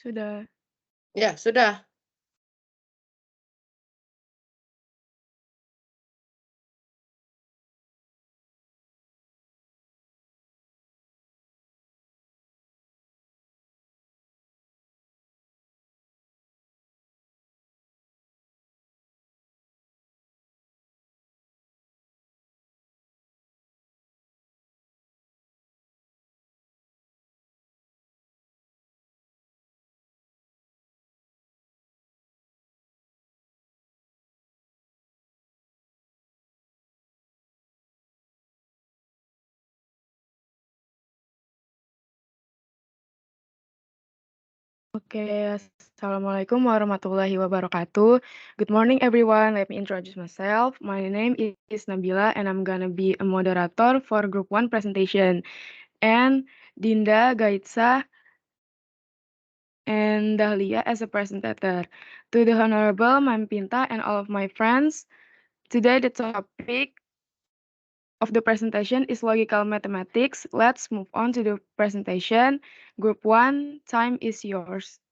Sudah. Ya, sudah. Oke, assalamualaikum warahmatullahi wabarakatuh. Good morning, everyone. Let me introduce myself. My name is Nabila, and I'm gonna be a moderator for Group 1 presentation. And Dinda, Gaitsa, and Dahlia as a presenter. To the Honorable Mam Pinta and all of my friends, today the topic of the presentation is logical mathematics. Let's move on to the presentation. Group 1, time is yours.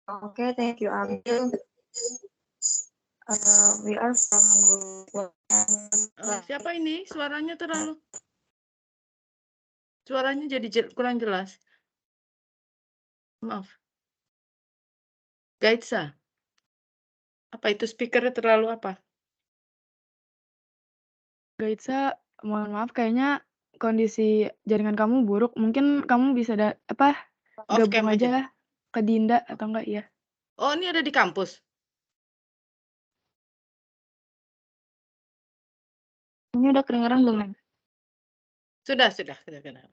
Okay, thank you, Abil. We are from group Siapa ini? Suaranya jadi kurang jelas. Maaf. Gaitsa. Apa itu speakernya terlalu apa? Gaitsa, mohon maaf kayaknya kondisi jaringan kamu buruk. Mungkin kamu bisa Off gabung cam aja. aja ke Dinda atau enggak ya? Oh, ini ada di kampus. Ini udah kedengeran belum, Mem? Sudah kedengeran.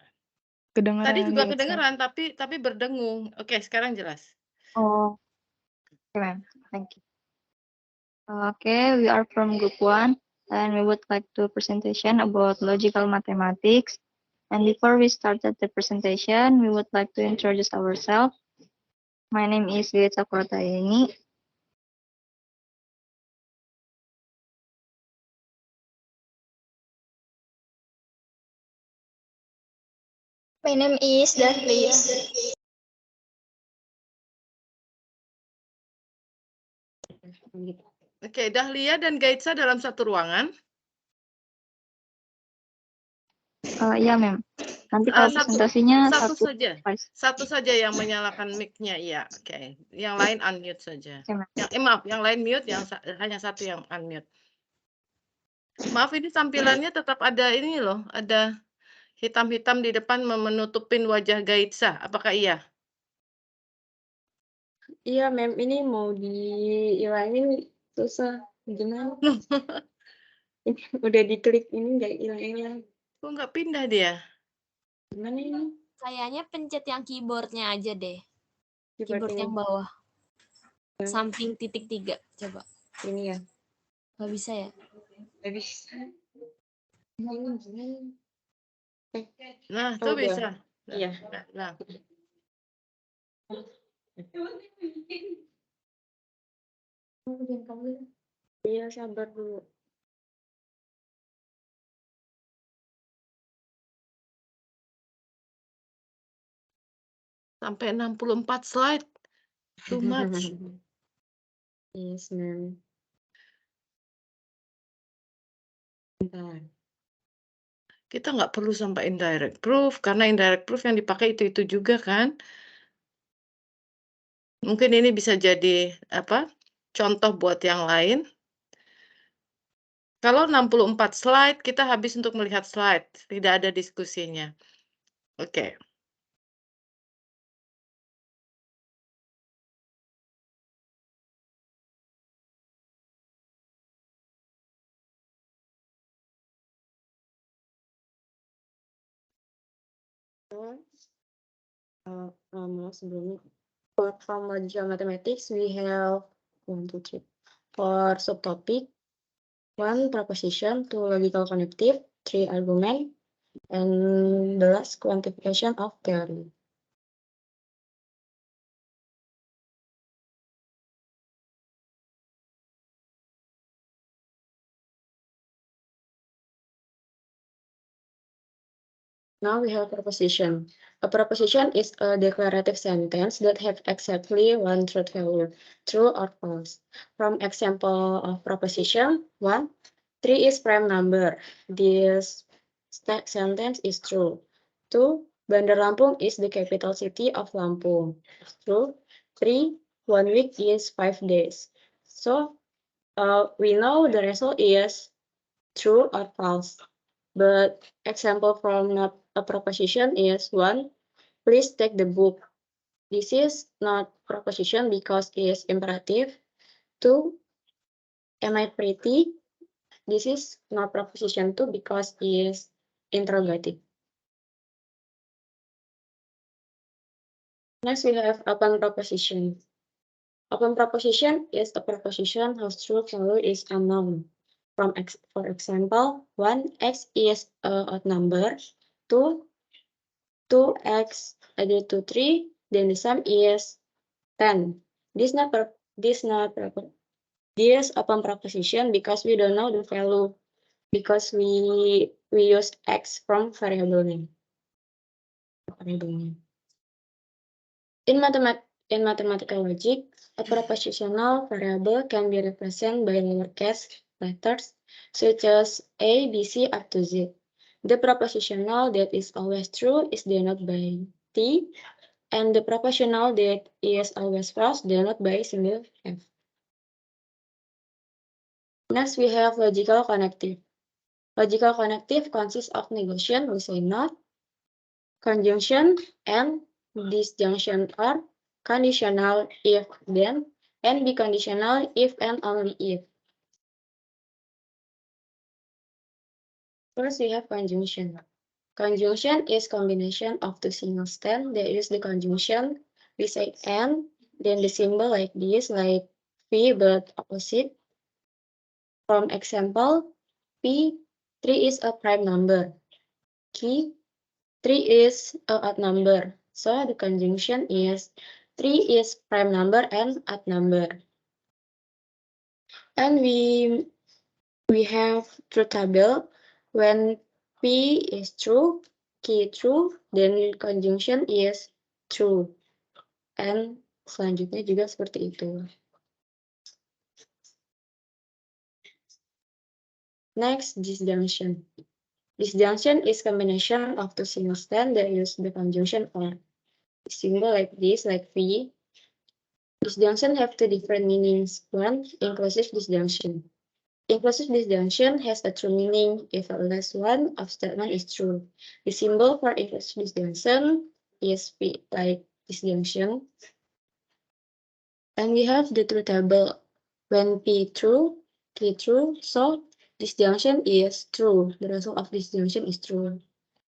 Kedengeran. Tadi juga Gaitsa. kedengeran tapi berdengung. Oke, sekarang jelas. Oh, okay, Mem. Thank you. Okay, we are from group 1 and we would like to presentation about logical mathematics. And before we started the presentation, we would like to introduce ourselves. My name is Gaitsa Kurataini. My name is Dahlia. Oke, Dahlia dan Gaitsa dalam satu ruangan. Iya, Mem. Nanti kalau presentasinya satu saja yang menyalakan mic-nya, iya. Oke. Yang lain unmute saja. Maaf, yang lain mute, hanya satu yang unmute. Maaf, ini tampilannya tetap ada ini loh, ada hitam-hitam di depan menutupin wajah Gaitsa. Apakah iya? Iya, Mem, ini mau dihilangin susah. Gimana? Udah diklik ini nggak hilang-hilang. Kok nggak pindah dia? Gimana ini? Kayaknya pencet yang keyboardnya aja deh. Keyboard yang bawah. Samping titik 3. Coba. Ini ya? Nggak bisa ya? Nggak bisa. Ini gimana? Nah, tuh bisa. Iya. Nah. Iya, sabar dulu. Sampai 64 slide. Too much. Yes, Mem. Bentar. Kita nggak perlu sampai indirect proof, karena indirect proof yang dipakai itu juga kan. Mungkin ini bisa jadi contoh buat yang lain. Kalau 64 slide, kita habis untuk melihat slide. Tidak ada diskusinya. Oke. Sebelumnya, from logical mathematics, we have 1, 2, 3, 4 subtopic, 1 proposition, 2 logical connective, 3 argument, And the last, quantification of theory. Now we have proposition. A proposition is a declarative sentence that have exactly one truth value, true or false. From example of proposition, 1, 3 is prime number. This sentence is true. 2, Bandar Lampung is the capital city of Lampung. True. 3, 1 week is 5 days. So we know the result is true or false. But example from not a proposition is 1, please take the book. This is not proposition because it is imperative. 2, am I pretty? This is not proposition 2 because it is interrogative. Next we have open proposition. Open proposition is a proposition whose true value is unknown. For example, 1, x is an odd number. 2, 2x added to 3, then the sum is 10. This open proposition because we don't know the value because we use x from variable name. In mathematical logic, a propositional variable can be represented by lowercase letters such as a, b, c up to z. The propositional that is always true is denoted by t, and the propositional that is always false denoted by symbol f. Next, we have logical connective. Logical connective consists of negation, we say not, conjunction, and disjunction are conditional if then, and biconditional if and only if. First, we have conjunction. Conjunction is combination of two single stem that use the conjunction. We say and, then the symbol like this, like V but opposite. From example, P, 3 is a prime number. Q, 3 is an odd number. So the conjunction is 3 is prime number and odd number. And we have truth table. When P is true, Q true, then conjunction is true. And selanjutnya juga seperti itu. Next, disjunction. Disjunction is combination of two single stem that use the conjunction or. Symbol like this, like V. Disjunction have two different meanings. One, inclusive disjunction. Inclusive disjunction has a true meaning if at least one of statement is true. The symbol for inclusive disjunction is P, like disjunction. And we have the truth table. When P true, Q true, so disjunction is true. The result of disjunction is true.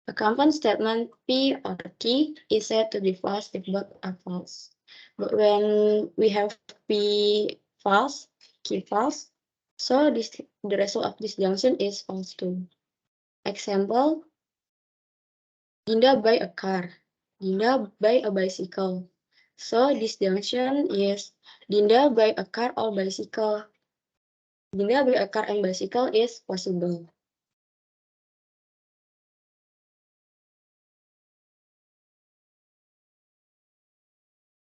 A compound statement P or Q is said to be false if both are false. But when we have P false, Q false, so the result of disjunction is false too. Example, Dinda buy a car. Dinda buy a bicycle. So disjunction is Dinda buy a car or bicycle. Dinda buy a car and bicycle is possible.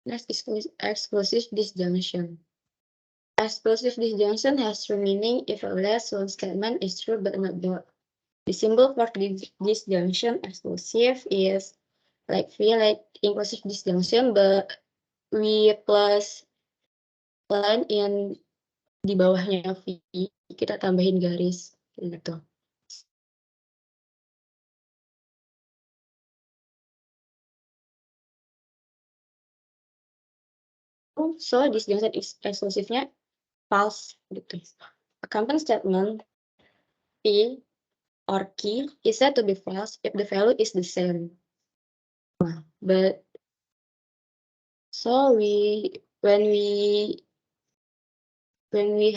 Next is exclusive disjunction. Exclusive disjunction has true meaning if at least one statement is true but not both. The symbol for disjunction exclusive is like V, like inclusive disjunction, but we plus line in di bawahnya V, kita tambahin garis gitu. So disjunction exclusifnya false gitu. A compound statement P or Q is said to be false if the value is the same. But so when we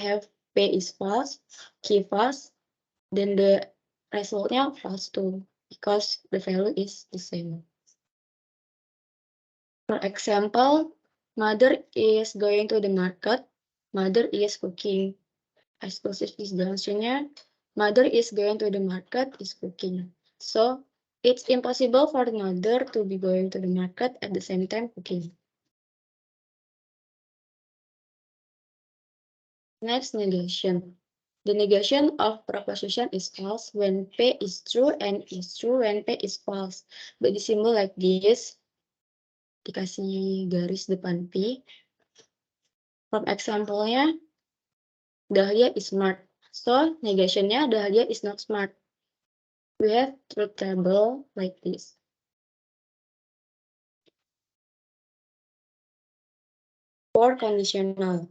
have P is false, Q false, then the resultnya false too. because the value is the same. For example, mother is going to the market, mother is cooking. Exclusive is the answernya. Mother is going to the market is cooking. So it's impossible for the mother to be going to the market at the same time cooking. Next, negation. The negation of proposition is false when P is true and is true when P is false. But the symbol like this, dikasih garis depan P. From example-nya, Dahlia is smart. So, negation-nya Dahlia is not smart. We have truth table like this. For conditional.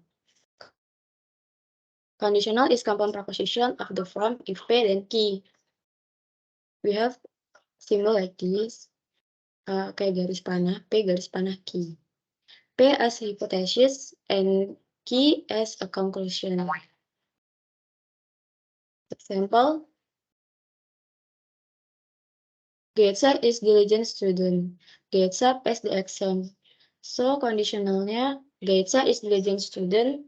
Conditional is compound proposition of the form if P then Q. We have symbol like this. Kayak garis panah, P garis panah Q. P as hypothesis and Q as a conclusion. Example, Getza is diligent student. Getza passed the exam. So conditionalnya Getza is diligent student.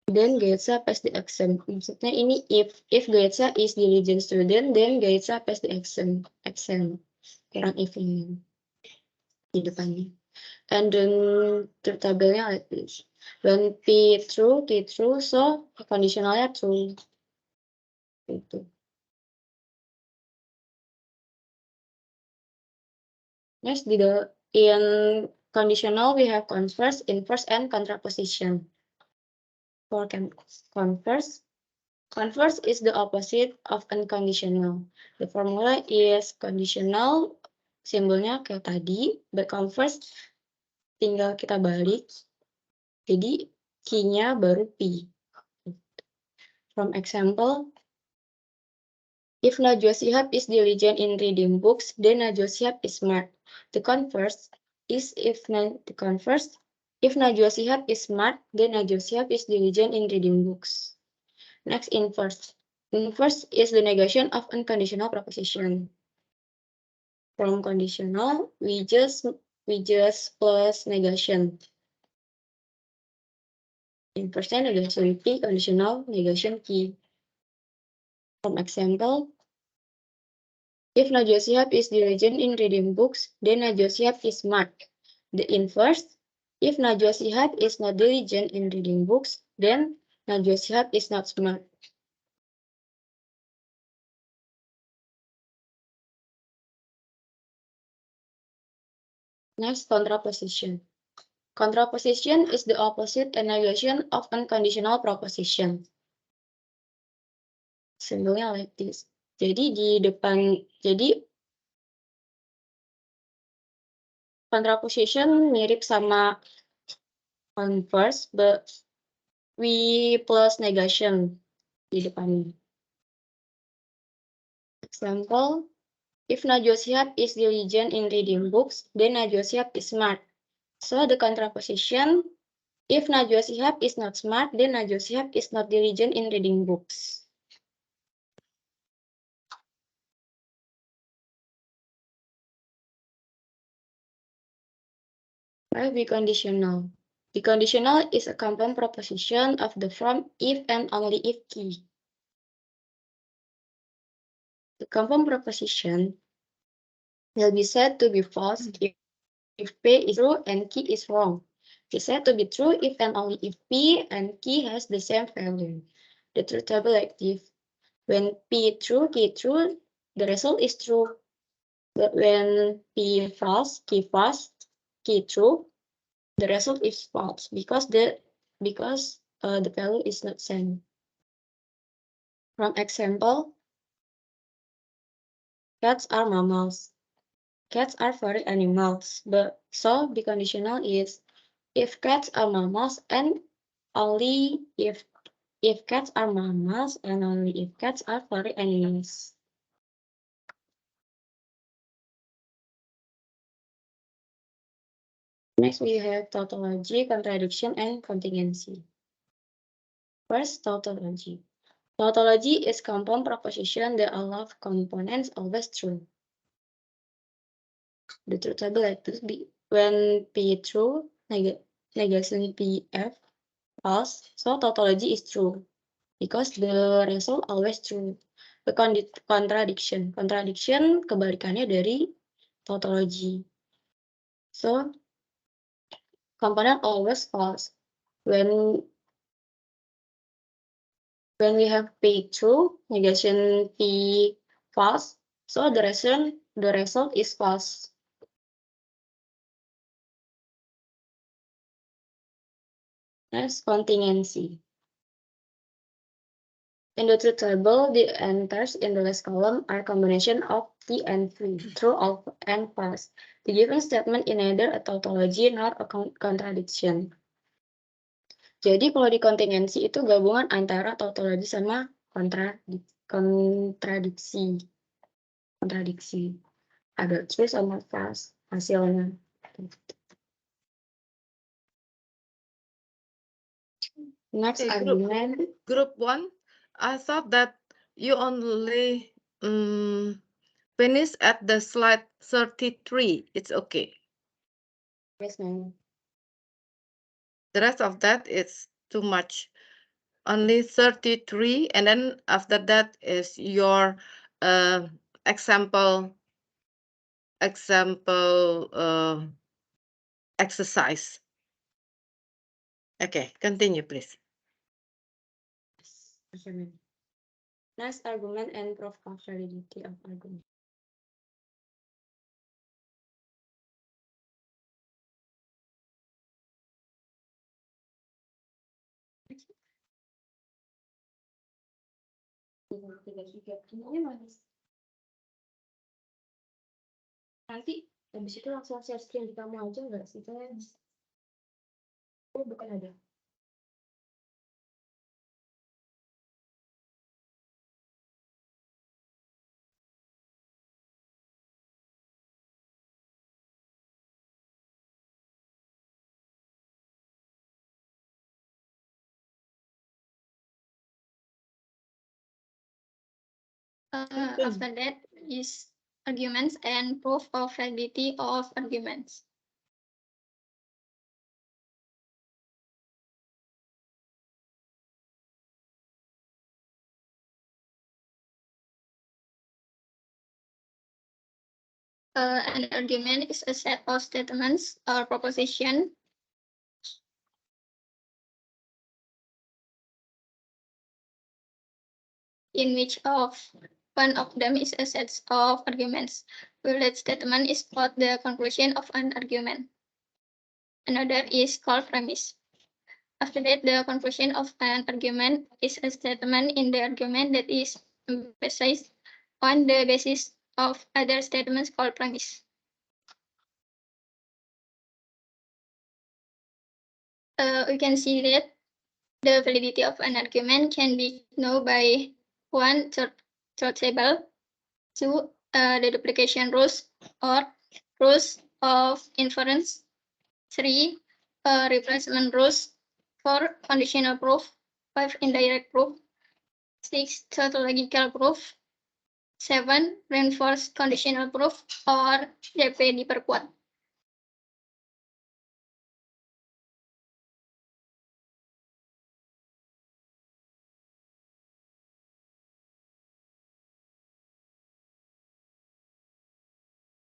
Then Getza passed the exam. Maksudnya ini if Getza is diligent student, then Getza passed the exam. Kurang if ini di depannya. And then truth tabelnya like this. When P true, Q true, so conditionalnya true. Itu. Next, in conditional we have converse, inverse, and contraposition. For converse is the opposite of unconditional. The formula is conditional, simbolnya kayak tadi, but converse tinggal kita balik. Jadi Q-nya baru P. From example, if Najwa Shihab is diligent in reading books, then Najwa Shihab is smart. The converse is if Najwa Shihab is smart, then Najwa Shihab is diligent in reading books. Next, inverse. Inverse is the negation of unconditional proposition. From conditional, we just plus negation. Inverse negation P, conditional negation Q. From example, if Najwa Shihab is diligent in reading books, then Najwa Shihab is smart. The inverse, if Najwa Shihab is not diligent in reading books, then Najwa Shihab is not smart. Next, contraposition. Contraposition is the opposite and negation of unconditional proposition. Simbolnya like this. Jadi di depan, contraposition mirip sama converse, but we plus negation di depannya. Example, if Najwa Shihab is diligent in reading books, then Najwa Shihab is smart. So the contraposition, if Najwa Shihab is not smart, then Najwa Shihab is not diligent in reading books. Be conditional. The conditional is a compound proposition of the form if and only if key. The compound proposition will be said to be false if P is true and Q is wrong. It is said to be true if and only if P and Q has the same value. The truth table like this. When P true, Q true, the result is true. But when P false, Q false, Q true, the result is false because the value is not same. From example, cats are mammals. Cats are furry animals, but so the conditional is if cats are mammals and only if cats are mammals and only if cats are furry animals. Next, we have tautology, contradiction, and contingency. First, tautology. Tautology is compound proposition that allow components always true. The truth table like this be when P true, negation PF false, so tautology is true because the result always true. The contradiction kebalikannya dari tautology. So component always false. When we have P true, negation P false, so the result is false. Next, contingency. In the truth table, the enters in the last column are combination of T and V, true and false. The given statement is neither a tautology nor a contradiction. Jadi kalau di kontingensi itu gabungan antara tautologi sama kontradiksi. Ada true sama false hasilnya. Next Okay, argument. Group 1, I thought that you only finish at the slide 33. It's okay. Yes, ma'am. The rest of that is too much. Only 33, and then after that is your example exercise. Okay, continue, please. Okay, ma'am. Next argument and proof of validity of argument. Nanti habis itu langsung share screen di kamu aja nggak sih, Tess? Oh, bukan ada. After that is arguments and proof of validity of arguments. An argument is a set of statements or proposition in which one of them is a set of arguments. That statement is called the conclusion of an argument. Another is called premise. After that, the conclusion of an argument is a statement in the argument that is emphasized on the basis of other statements called premise. We can see that the validity of an argument can be known by 1, truth table, 2, the duplication rules or rules of inference, 3, replacement rules, 4, conditional proof, 5, indirect proof, 6, tautological proof, 7, reinforced conditional proof, or DP diperkuat.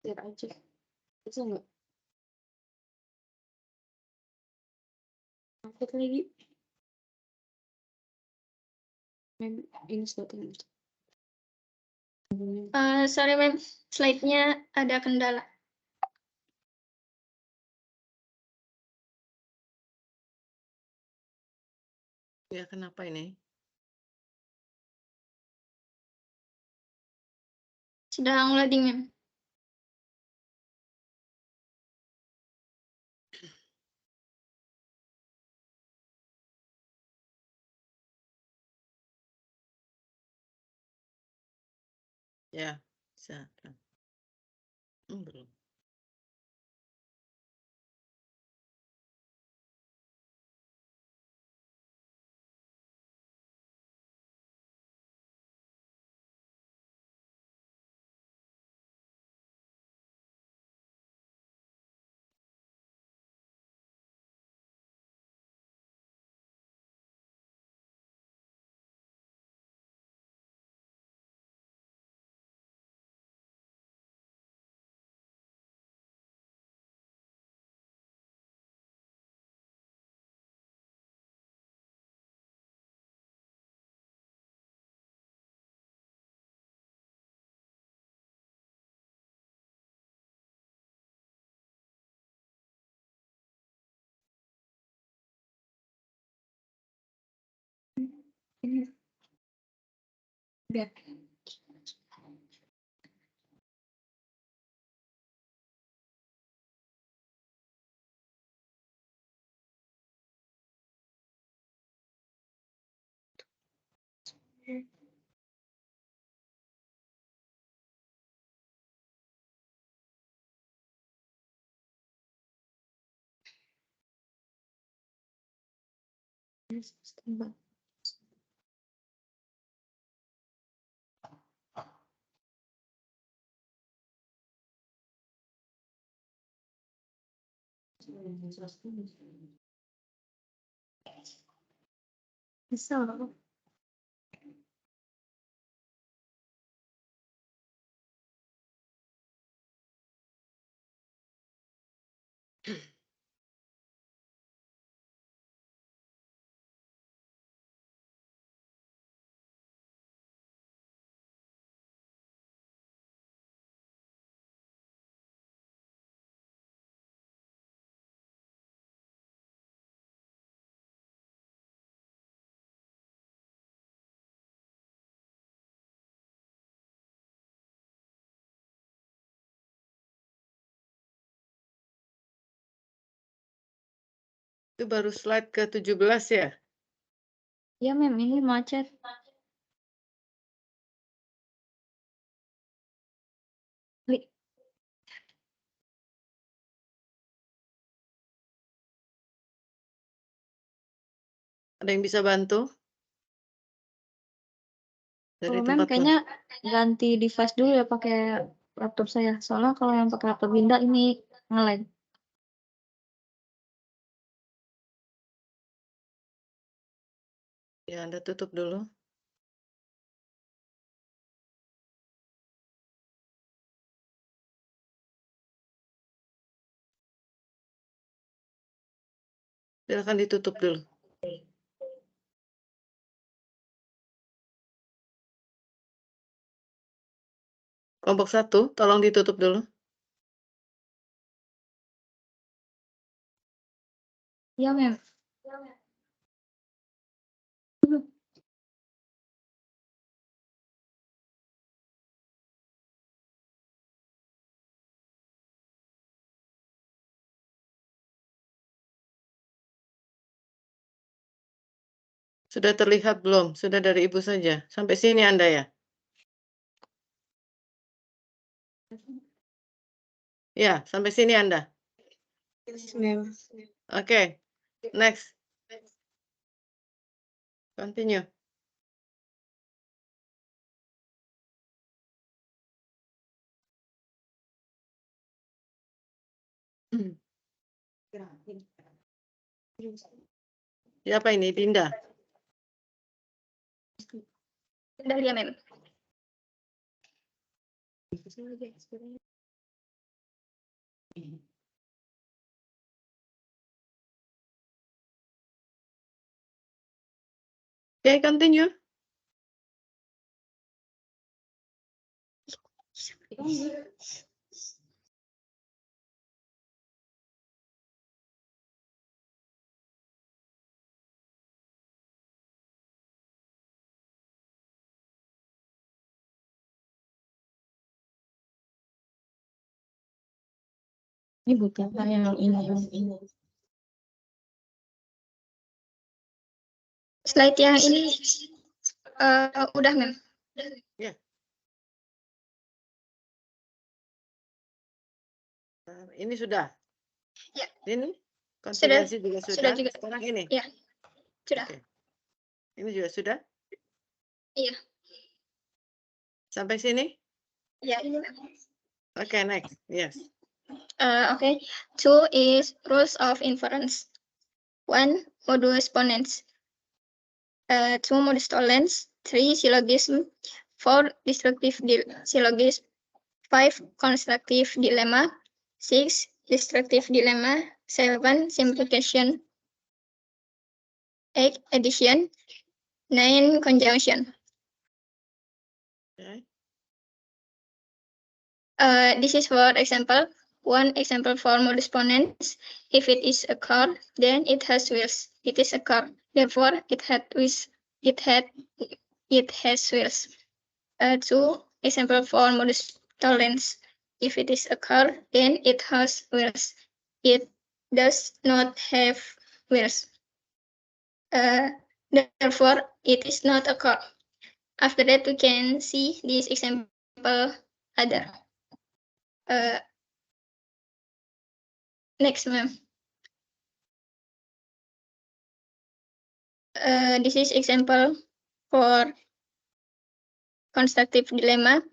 Share aja. Bisa nggak? Upload lagi. Ini slotnya. Sorry, ma'am, slide-nya ada kendala. Ya, kenapa ini? Sedang loading, ma'am. Ya, silakan. Belum. Bisa. Itu baru slide ke-17 ya? Ya, Mem, ini macet. Ada yang bisa bantu? Dari Kalau Mem tempat kayaknya ganti device dulu ya pakai laptop saya. Soalnya kalau yang pakai laptop Winda ini nge-lag. ya Anda tutup dulu. Silakan ditutup dulu. Kelompok 1, tolong ditutup dulu. Ya, Mem. Sudah terlihat belum? Sudah dari Ibu saja. Sampai sini Anda ya? Ya, sampai sini Anda. Oke, next. Continue. Siapa ini? Dinda. Dahlia, Mem. Oke, continue. Ini bukan yang ini. Slide yang ini udah, Mem. Ini sudah? Ya. Ini? Konfigurasi juga sudah? Sudah juga. Sekarang ini? Ya, sudah. Oke. Ini juga sudah? Iya. Sampai sini? Ya, ini, Mem. Oke, next. Yes. Okay. 2 is rules of inference. 1, modus ponens. 2, modus tollens. 3, syllogism. 4, destructive syllogism. 5, constructive dilemma. 6, destructive dilemma. 7, simplification. 8, addition. 9, conjunction. Okay. This is for example. One example for modus ponens. If it is a car, then it has wheels. It is a car. Therefore, it had wheels. it has wheels. 2. Example for modus tollens. If it is a car, then it has wheels. It does not have wheels. Therefore, it is not a car. After that, we can see this example other. Next, ma'am. This is example for constructive dilemma.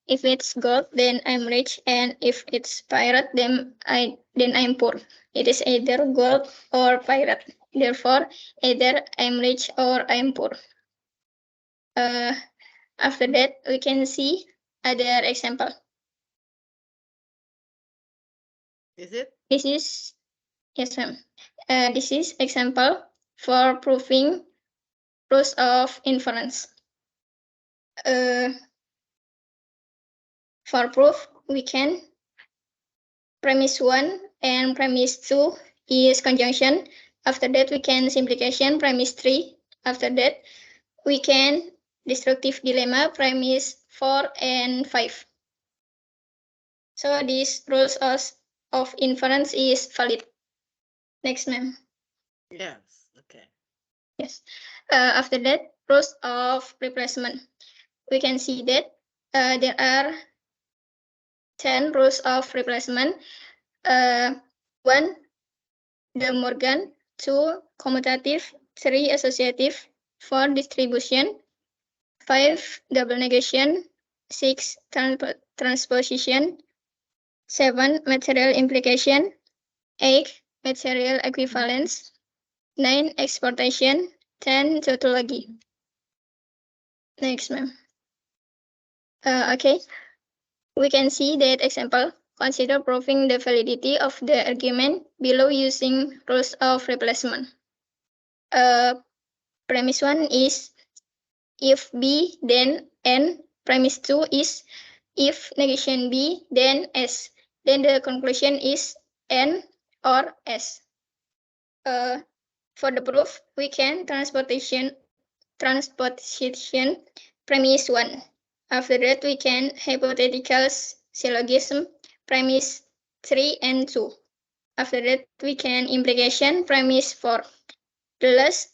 If it's gold, then I'm rich, and if it's pirate, then I'm poor. It is either gold or pirate. Therefore, either I'm rich or I'm poor. After that, we can see other example. Is it? This is, yes, ma'am. This is example for proving rules of inference. For proof, we can premise 1 and premise 2 is conjunction. After that, we can simplification premise 3. After that, we can destructive dilemma premise 4 and 5. So these rules of inference is valid. Next, ma'am. Yes. Okay. Yes. After that, rules of replacement. We can see that there are 10 rules of replacement. 1, De Morgan. 2, commutative. 3, associative. 4, distribution. 5, double negation. 6, transposition. 7, material implication. 8, material equivalence. 9, exportation. 10, tautology. Next, ma'am. Okay, we can see that example. Consider proving the validity of the argument below using rules of replacement. Premise 1 is if B, then N. Premise 2 is if negation B, then S. Then the conclusion is N or S. For the proof, we can transposition premise 1. After that, we can hypothetical syllogism premise 3 and 2. After that, we can implication premise 4. The last,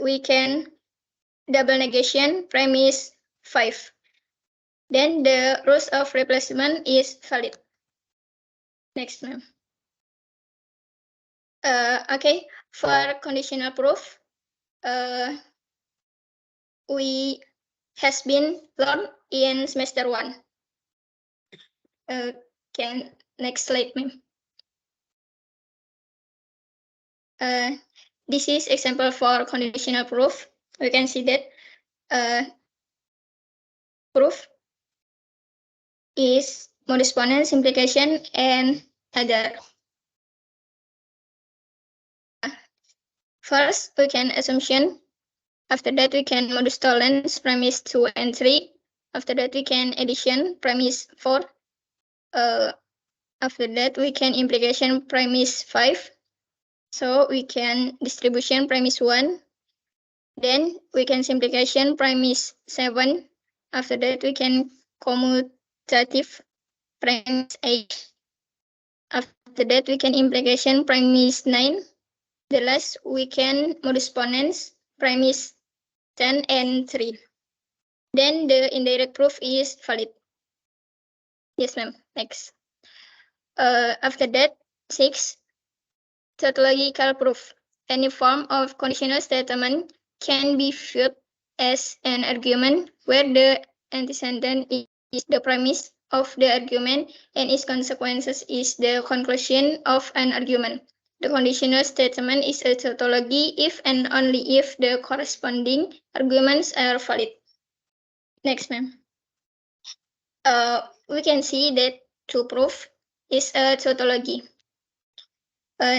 we can double negation premise 5. Then the rules of replacement is valid. Next, ma'am. Okay, for conditional proof, we has been learned in semester 1. Can next slide, ma'am. This is example for conditional proof. We can see that proof is modus ponens, implication, and other. First, we can assumption. After that, we can modus tollens, premise 2 and 3. After that, we can addition, premise 4. After that, we can implication, premise 5. So we can distribution, premise 1. Then we can simplification, premise 7. After that, we can commutative, premise 8. After that, we can implication, premise 9. The last, we can modus ponens, premise 10 and 3. Then the indirect proof is valid. Yes, ma'am. Next. After that, 6, tautological proof. Any form of conditional statement can be viewed as an argument where the antecedent is the premise of the argument and its consequences is the conclusion of an argument. The conditional statement is a tautology if and only if the corresponding arguments are valid. Next, ma'am. We can see that true proof is a tautology.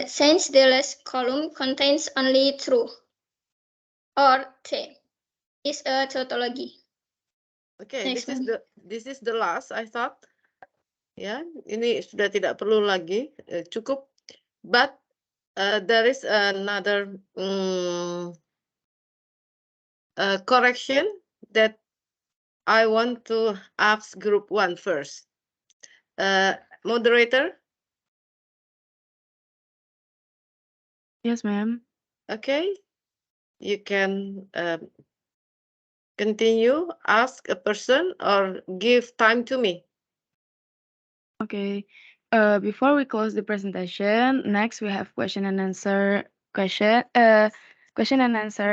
Since the last column contains only true or T is a tautology. Okay, Next, this is the last I thought. Ya, ini sudah tidak perlu lagi, cukup. But there is another correction that I want to ask group 1 first. Moderator, Yes, ma'am. okay, you can continue, ask a person or give time to me. Okay. Before we close the presentation, next we have question and answer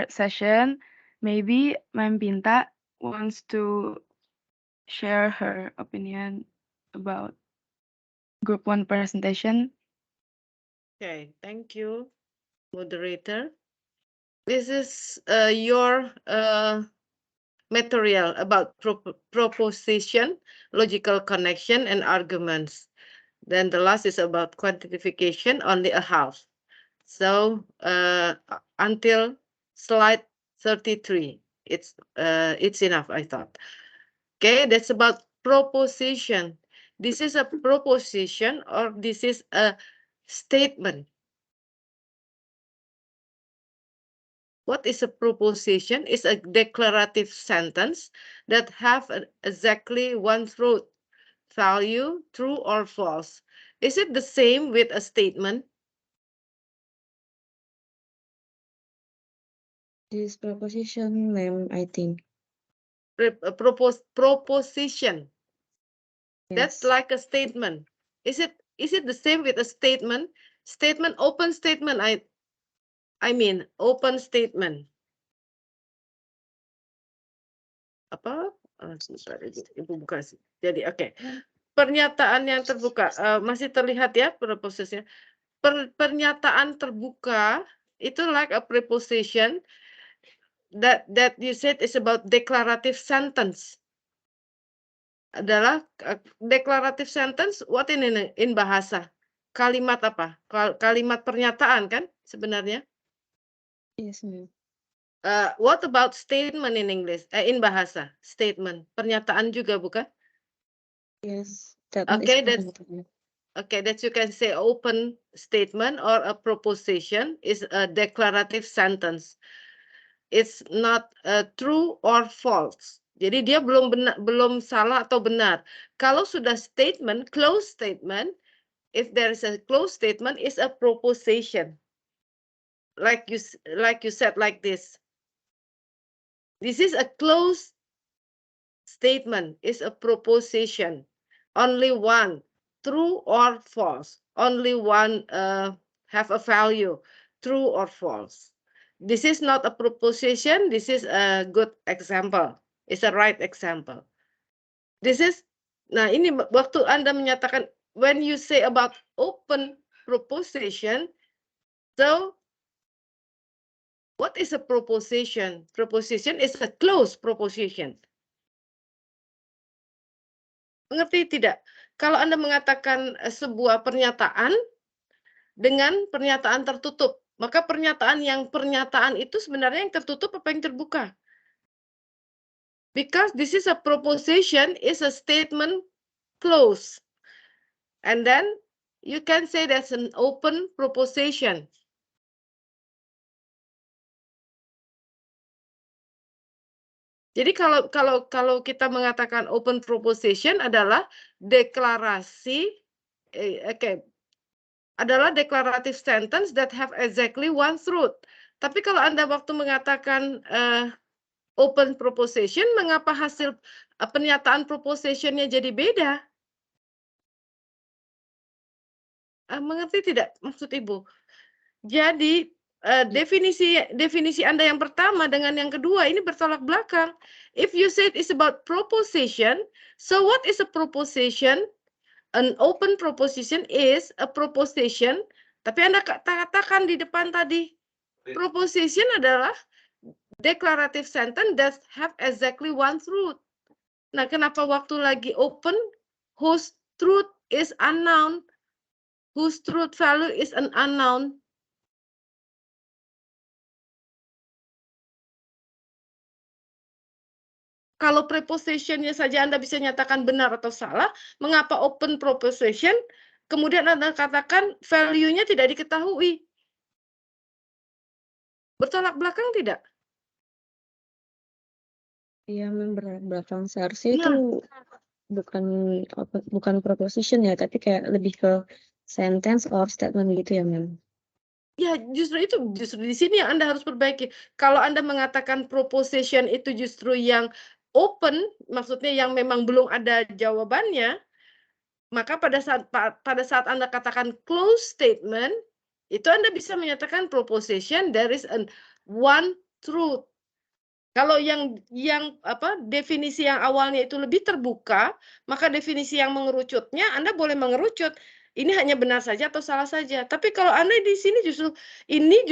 session. Maybe Ma'am Binta wants to share her opinion about group 1 presentation. Okay, thank you, moderator. This is your material about proposition, logical connection, and arguments. Then the last is about quantification, only a half. So until slide 33, it's enough, I thought. Okay, that's about proposition. This is a proposition or this is a statement. What is a proposition? It's a declarative sentence that have exactly one truth value, true or false. Is it the same with a statement? This proposition, ma'am, I think. Proposition. That's Yes. like a statement. Is it the same with a statement? Statement, open statement. I mean open statement. Apa? Sebentar, Ibu buka. Jadi oke. Pernyataan yang terbuka masih terlihat ya preposisinya. Pernyataan terbuka itu like a preposition that you said is about declarative sentence. Adalah declarative sentence what in bahasa? Kalimat apa? Kalimat pernyataan kan sebenarnya? Yes, ma'am. What about statement in English? In bahasa, statement. Pernyataan juga bukan? Yes. That Okay, is okay, that you can say open statement or a proposition is a declarative sentence. It's not true or false. Jadi dia belum salah atau benar. Kalau sudah statement, closed statement, if there is a closed statement, is a proposition. Like you said, like this. This is a closed statement. Is a proposition. Only one, true or false. Only one have a value, true or false. This is not a proposition. This is a good example. It's a right example. This is, nah ini waktu Anda menyatakan, when you say about open proposition, so what is a proposition? Proposition is a closed proposition. Mengerti tidak? Kalau Anda mengatakan sebuah pernyataan dengan pernyataan tertutup, maka pernyataan itu sebenarnya yang tertutup apa yang terbuka? Because this is a proposition, is a statement closed. And then you can say that's an open proposition. Jadi kalau kita mengatakan open proposition adalah deklarasi, adalah declarative sentence that have exactly one truth. Tapi kalau Anda waktu mengatakan open proposition, mengapa hasil pernyataan propositionnya jadi beda? Mengerti tidak maksud Ibu? Jadi definisi Anda yang pertama dengan yang kedua ini bertolak belakang. If you said it's about proposition, so what is a proposition? An open proposition is a proposition, tapi Anda katakan di depan tadi, proposition adalah declarative sentence that have exactly one truth. Nah, kenapa waktu lagi open, whose truth is unknown, whose truth value is an unknown? Kalau prepositionnya saja Anda bisa nyatakan benar atau salah, mengapa open proposition, kemudian Anda katakan value-nya tidak diketahui? Bertolak belakang tidak? Iya, belakang seharusnya Nah. itu bukan proposition ya, tapi kayak lebih ke sentence or statement gitu ya, Mem. Ya, justru di sini yang Anda harus perbaiki. Kalau Anda mengatakan proposition itu justru yang open, maksudnya yang memang belum ada jawabannya, maka pada saat Anda katakan close statement, itu Anda bisa menyatakan proposition there is one truth. Kalau yang definisi yang awalnya itu lebih terbuka, maka definisi yang mengerucutnya Anda boleh mengerucut. Ini hanya benar saja atau salah saja. Tapi kalau Anda di sini justru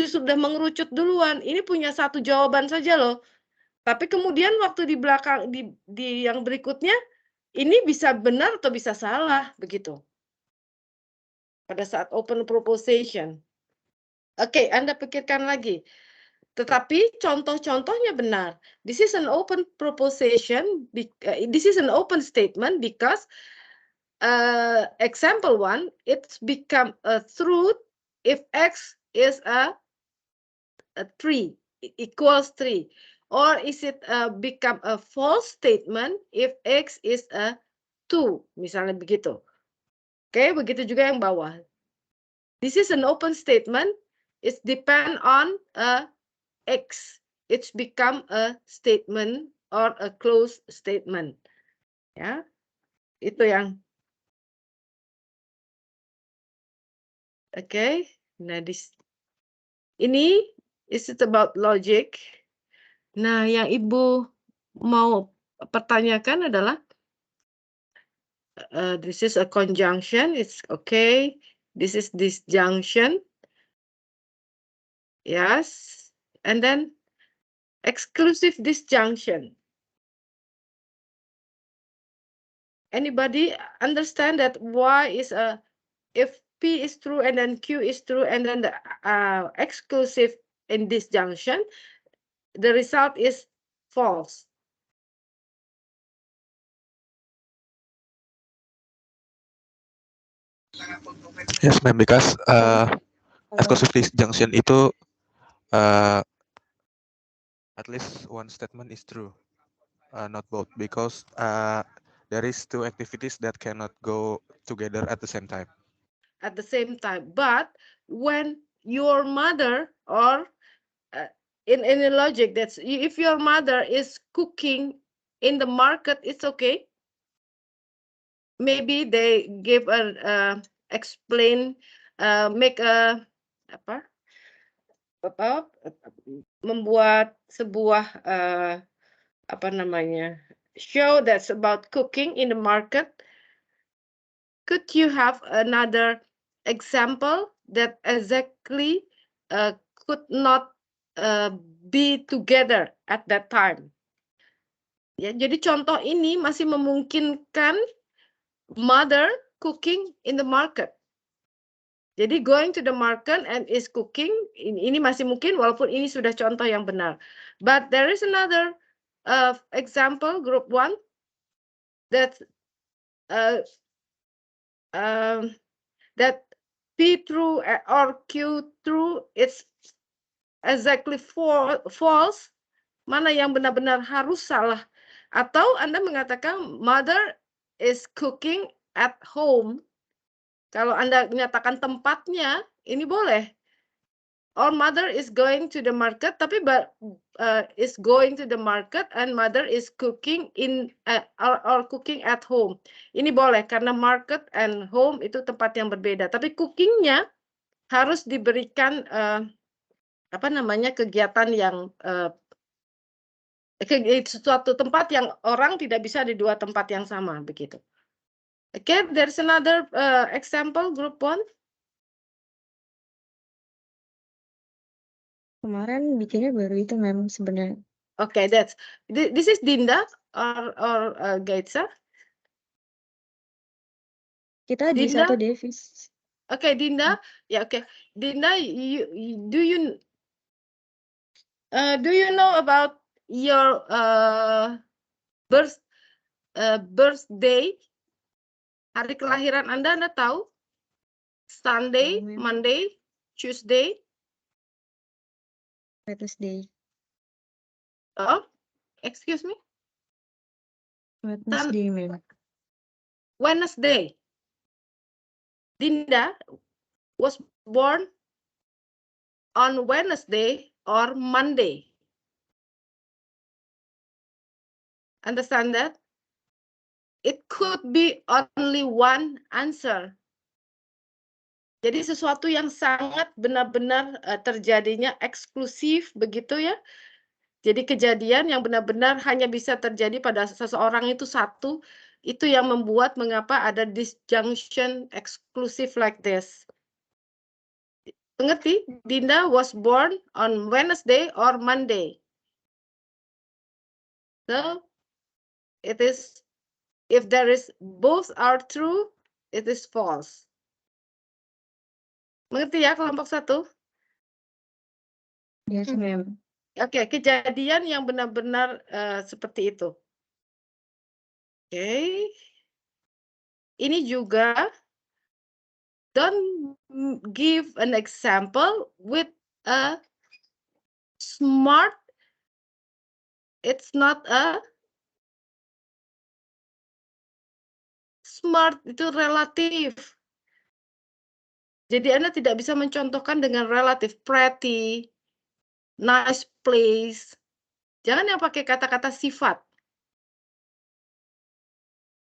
sudah mengerucut duluan. Ini punya satu jawaban saja loh. Tapi kemudian waktu di belakang di yang berikutnya ini bisa benar atau bisa salah begitu. Pada saat open proposition. Oke, Anda pikirkan lagi. Tetapi contoh-contohnya benar. This is an open proposition. This is an open statement because example 1, it's become a truth if X is a 3, equals 3. Or is it become a false statement if X is a 2, misalnya begitu. Oke, begitu juga yang bawah. This is an open statement. It depend on X. It's become a statement or a closed statement. Ya, itu yang. Oke. Nah, ini is it about logic. Nah, yang Ibu mau pertanyakan adalah this is a conjunction. It's okay. This is disjunction. Yes. And then exclusive disjunction. Anybody understand that Y is a, if P is true and then Q is true and then the exclusive in disjunction, the result is false. Yes, ma'am, because exclusive disjunction itu at least one statement is true, not both, because there is two activities that cannot go together at the same time. At the same time, but when your mother or in a logic, that's if your mother is cooking in the market, it's okay. Maybe they give explain, make a membuat sebuah show that's about cooking in the market. Could you have another example that exactly could not be together at that time? Ya, jadi contoh ini masih memungkinkan mother cooking in the market. Jadi going to the market and is cooking, ini masih mungkin walaupun ini sudah contoh yang benar. But there is another example, group 1, that that P true or Q true, it's exactly false. Mana yang benar-benar harus salah. Atau Anda mengatakan mother is cooking at home. Kalau Anda menyatakan tempatnya, ini boleh. Or mother is going to the market, tapi is going to the market and mother is cooking in or cooking at home. Ini boleh karena market and home itu tempat yang berbeda. Tapi cookingnya harus diberikan kegiatan yang suatu tempat yang orang tidak bisa di dua tempat yang sama begitu. Okay, there's another example, group 1. Kemarin bikinnya baru itu, Mem, sebenarnya. Okay, this is Dinda or Gaitsa. Kita di Dinda? satu Davis. Okay, Dinda. Yeah, okay. Dinda, do you know about your birthday? Hari kelahiran Anda tahu? Sunday, Monday, Tuesday, Wednesday. Oh, excuse me? Wednesday, ma'am. Wednesday. Dinda was born on Wednesday or Monday. Understand that? It could be only one answer. Jadi sesuatu yang sangat benar-benar terjadinya eksklusif begitu ya. Jadi kejadian yang benar-benar hanya bisa terjadi pada seseorang itu satu, itu yang membuat mengapa ada disjunction eksklusif like this. Mengerti? Dinda was born on Wednesday or Monday. So it is, if there is both are true, it is false. Mengerti ya kelompok 1? Yes, ma'am. Oke, kejadian yang benar-benar seperti itu. Oke. Ini juga don't give an example with a smart. It's not a smart, itu relatif. Jadi Anda tidak bisa mencontohkan dengan relatif. Pretty, nice place. Jangan yang pakai kata-kata sifat.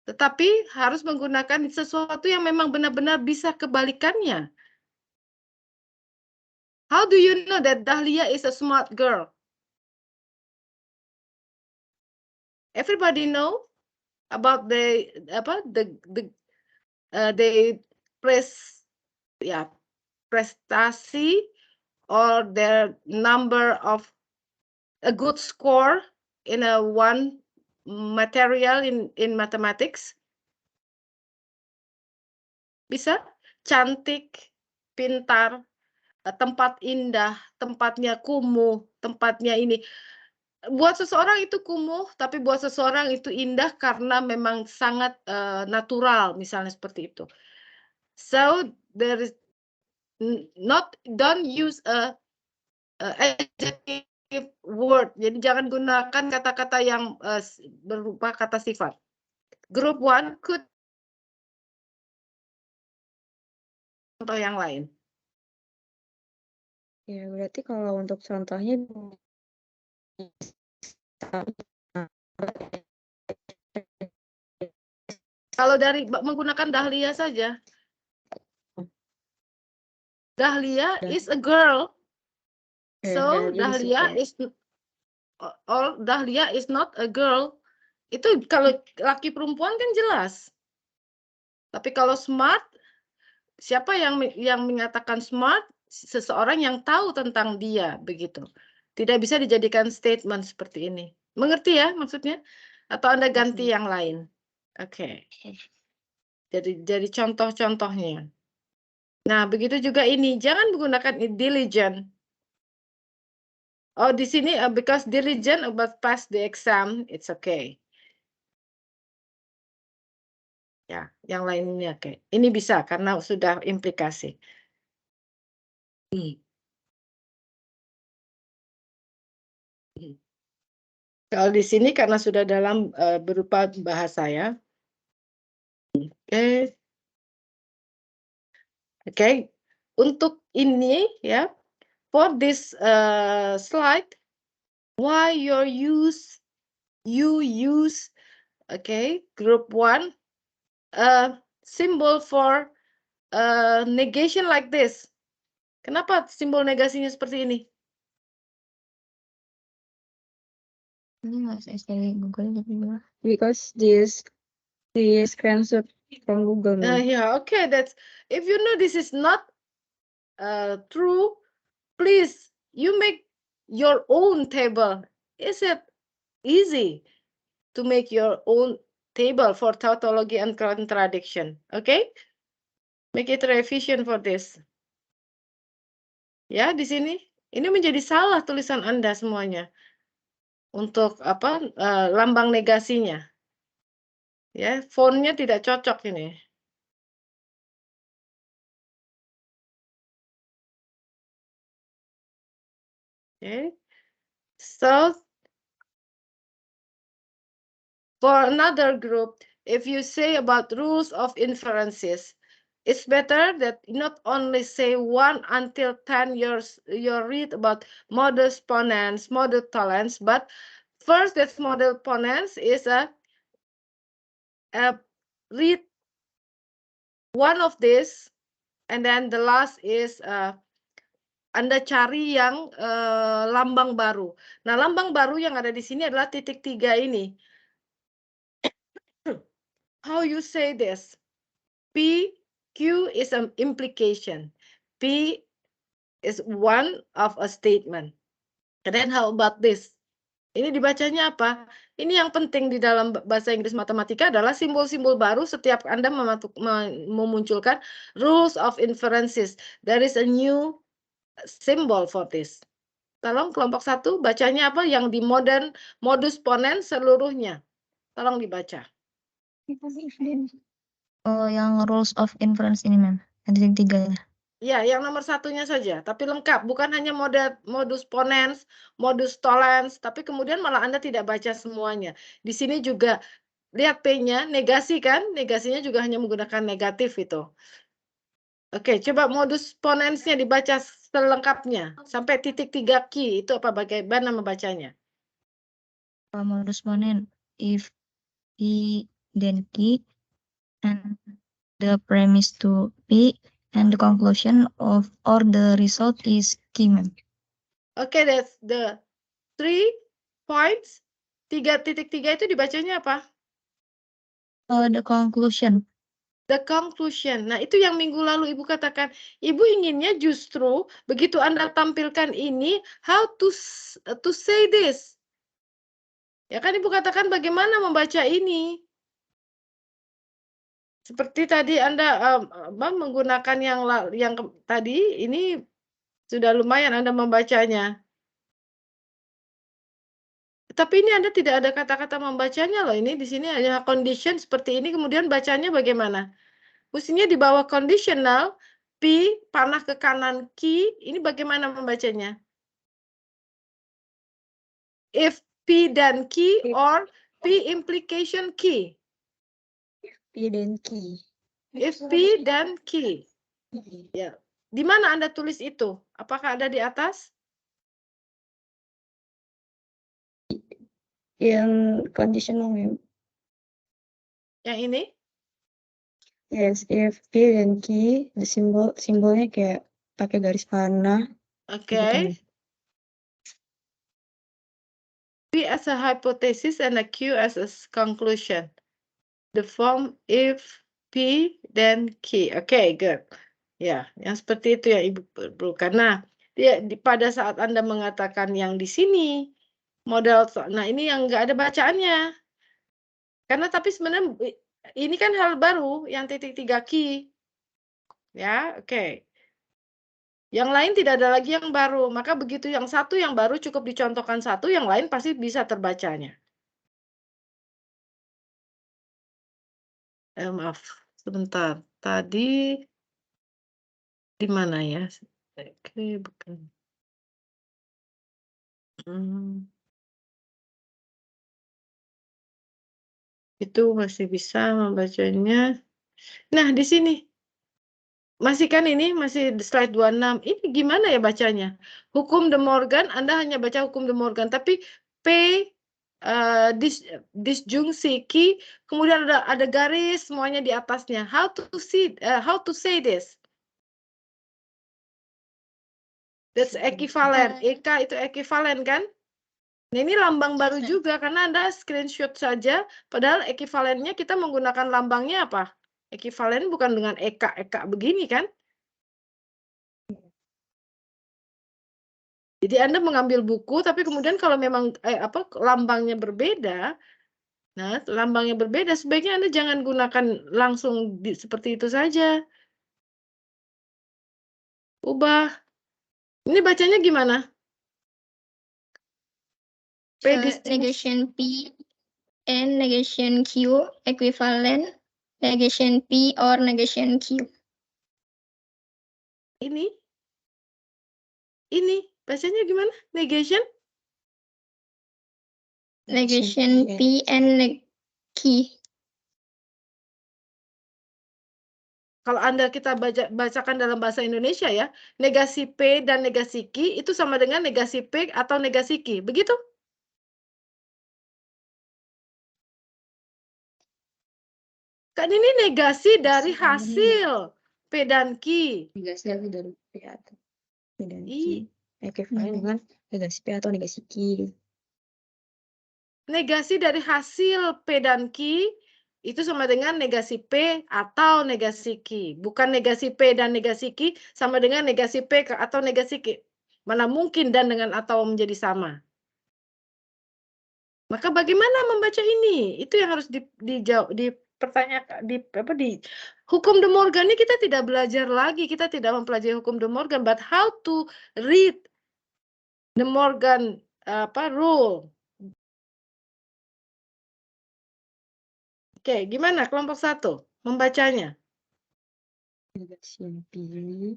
Tetapi harus menggunakan sesuatu yang memang benar-benar bisa kebalikannya. How do you know that Dahlia is a smart girl? Everybody know about the prestasi or their number of a good score in a one material in mathematics. Bisa? Cantik, pintar, tempat indah, tempatnya kumuh, tempatnya ini. Buat seseorang itu kumuh, tapi buat seseorang itu indah karena memang sangat natural, misalnya seperti itu. So there is don't use a adjective word. Jadi jangan gunakan kata-kata yang berupa kata sifat. Group 1 could contoh yang lain. Ya, berarti kalau untuk contohnya kalau dari menggunakan Dahlia saja. Dahlia is a girl. So Dahlia is Dahlia is not a girl. Itu kalau laki perempuan kan jelas. Tapi kalau smart, siapa yang mengatakan smart? Seseorang yang tahu tentang dia begitu. Tidak bisa dijadikan statement seperti ini. Mengerti ya maksudnya? Atau Anda ganti yang lain? Oke. Jadi contoh-contohnya. Nah, begitu juga ini. Jangan menggunakan diligent. Oh, di sini because diligent about pass the exam, it's okay. Ya, yang lainnya oke. Ini bisa karena sudah implikasi. Kalau di sini karena sudah dalam berupa bahasa ya. Oke. Oke. Untuk ini ya, for this slide, why you use group 1 symbol for negation like this. Kenapa simbol negasinya seperti ini? because this screenshot from Google. Yeah, okay. That's if you know this is not true, please you make your own table. Is it easy to make your own table for tautology and contradiction? Okay, make it revision for this. Ya, di sini ini menjadi salah tulisan Anda semuanya. Untuk apa lambang negasinya. Ya, fontnya tidak cocok ini. Okay. So For another group, if you say about rules of inferences, it's better that not only say 1 until 10 years you read about modus ponens, modus tollens, but first that modus ponens is read one of this, and then the last is Anda cari yang lambang baru. Nah, lambang baru yang ada di sini adalah titik 3 ini. How you say this? P, Q is an implication. P is one of a statement. And then how about this? Ini dibacanya apa? Ini yang penting di dalam bahasa Inggris matematika adalah simbol-simbol baru setiap Anda memunculkan rules of inferences. There is a new symbol for this. Tolong kelompok 1 bacanya apa yang di modus ponens seluruhnya. Tolong dibaca. Oh, yang rules of inference ini, Ma'am. Yang tiga ya. Ya, yang nomor 1-nya saja, tapi lengkap. Bukan hanya modus ponens, modus tollens, tapi kemudian malah Anda tidak baca semuanya. Di sini juga, lihat P-nya, negasi kan? Negasinya juga hanya menggunakan negatif itu. Oke, coba modus ponensnya dibaca selengkapnya. Sampai titik 3 key, itu apa bagaimana membacanya? Modus ponens, if P then Q, and the premise to P, and the conclusion of or the result is Q, Ma'am. Oke, that's the 3 points. 3.3 itu dibacanya apa? The conclusion. The conclusion. Nah, itu yang minggu lalu Ibu katakan. Ibu inginnya justru begitu Anda tampilkan ini, how to say this. Ya kan Ibu katakan bagaimana membaca ini. Seperti tadi Anda menggunakan yang tadi, ini sudah lumayan Anda membacanya. Tapi ini Anda tidak ada kata-kata membacanya loh. Ini di sini hanya condition seperti ini, kemudian bacanya bagaimana? Mestinya di bawah conditional, P, panah ke kanan, Q, ini bagaimana membacanya? If P dan Q or P implication Q. P dan Q. If P dan Q. Ya. Di mana Anda tulis itu? Apakah ada di atas? Yang conditional, Ma'am. Yang ini? Yes, if P dan Q, the simbolnya kayak pakai garis panah. Oke. P as a hypothesis and a Q as a conclusion. The form if P then Q. Oke, good. Ya, yang seperti itu yang Ibu perlukan. Nah, pada saat Anda mengatakan yang di sini model, nah ini yang nggak ada bacaannya. Karena tapi sebenarnya ini kan hal baru yang titik 3 key. Ya, oke. Yang lain tidak ada lagi yang baru. Maka begitu yang satu yang baru cukup dicontohkan satu, yang lain pasti bisa terbacanya. Maaf, sebentar. Tadi di mana ya? Oke, bukan. Itu masih bisa membacanya. Nah, di sini. Masih kan ini, masih slide 26. Ini gimana ya bacanya? Hukum De Morgan, Anda hanya baca hukum De Morgan. Tapi P, disjungsi, Q, kemudian ada garis semuanya di atasnya. How to say this? That's equivalent. EK itu equivalent kan? Nah, ini lambang baru juga karena Anda screenshot saja. Padahal equivalentnya kita menggunakan lambangnya apa? Equivalent bukan dengan EK begini kan? Jadi Anda mengambil buku, tapi kemudian kalau memang lambangnya berbeda, nah lambangnya berbeda, sebaiknya Anda jangan gunakan langsung seperti itu saja. Ubah. Ini bacanya gimana? Negation P and negation Q equivalent negation P or negation Q. Ini bacanya gimana? Negation? Negation P and key. Kalau kita bacakan dalam bahasa Indonesia ya, negasi P dan negasi Q itu sama dengan negasi P atau negasi Q. Begitu? Kan ini negasi dari hasil P dan Q. Negasi dari P atau P dan I. Q. Ekuivalen dengan negasi P atau negasi Q. Negasi dari hasil P dan Q itu sama dengan negasi P atau negasi Q. Bukan negasi P dan negasi Q sama dengan negasi P atau negasi Q. Mana mungkin dan dengan atau menjadi sama. Maka bagaimana membaca ini? Itu yang harus dipertanyakan. Di hukum De Morgan ini kita tidak belajar lagi. Kita tidak mempelajari hukum De Morgan. But how to read De Morgan rule. Oke, gimana kelompok 1 membacanya? Negasi P.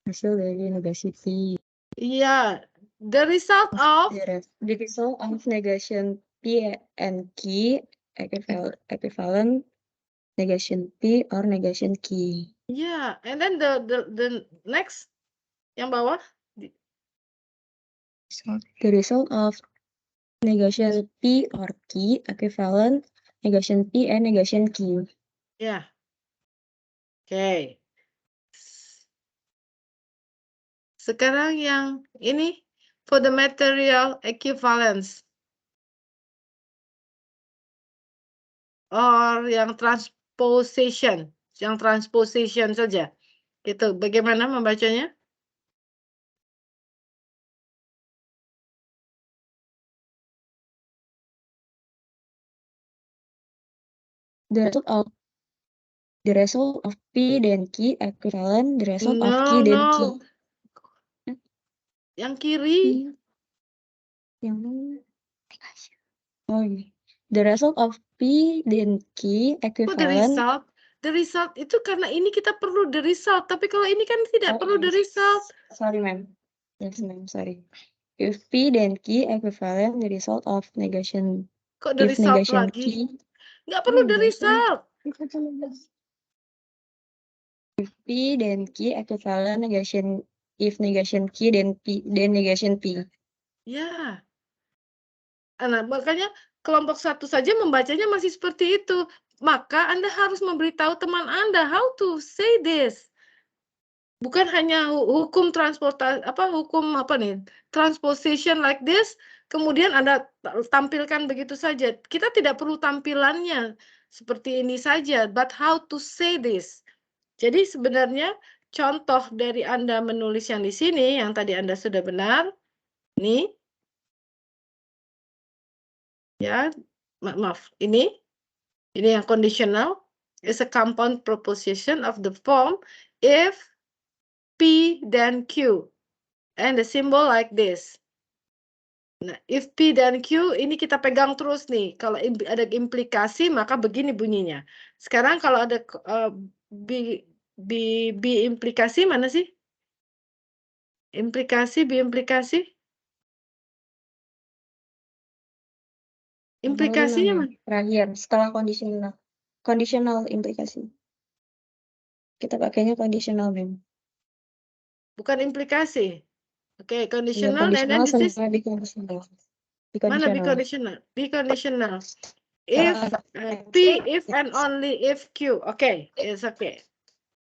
Hasil dari negasi P. Iya, the result of The result of negation P and Q equivalent negation P or negation Q. yeah, and then the next yang bawah The result of negation P or Q equivalent negation P and negation Q. ya. Oke. Sekarang yang ini for the material equivalence or yang transposition saja. Gitu. Bagaimana membacanya? The result of P dan Q equivalent the result of No, Q dan Q. no. Yang kiri. Yang mana? Oh ini. The result of P dan Q Kok the equivalent. result? The result itu karena ini kita perlu the result. Tapi kalau ini kan tidak perlu the result. Sorry ma'am. Yes ma'am, sorry. If P dan Q equivalent the result of negation. Kok the If result negation lagi? Q. Nggak perlu the result. If P dan Q equivalent negation. If negation Q dan P dan negation P. Ya. Nah, makanya kelompok 1 saja membacanya masih seperti itu. Maka Anda harus memberitahu teman Anda how to say this. Bukan hanya hukum transposition like this, kemudian Anda tampilkan begitu saja. Kita tidak perlu tampilannya seperti ini saja, but how to say this. Jadi sebenarnya contoh dari Anda menulis yang di sini, yang tadi Anda sudah benar, nih, ya, maaf, ini yang conditional is a compound proposition of the form if P dan Q and the symbol like this. Nah, if P dan Q ini kita pegang terus nih. Kalau ada implikasi maka begini bunyinya. Sekarang kalau ada B implikasi mana sih? Implikasi, B implikasi? Implikasinya mana? Terakhir setelah conditional implikasi. Kita pakainya conditional ma'am. Bukan implikasi. Oke, Iya, conditional and then this is sama biconditional. mana biconditional? Biconditional. If P, if and only if Q. Okay, it's okay.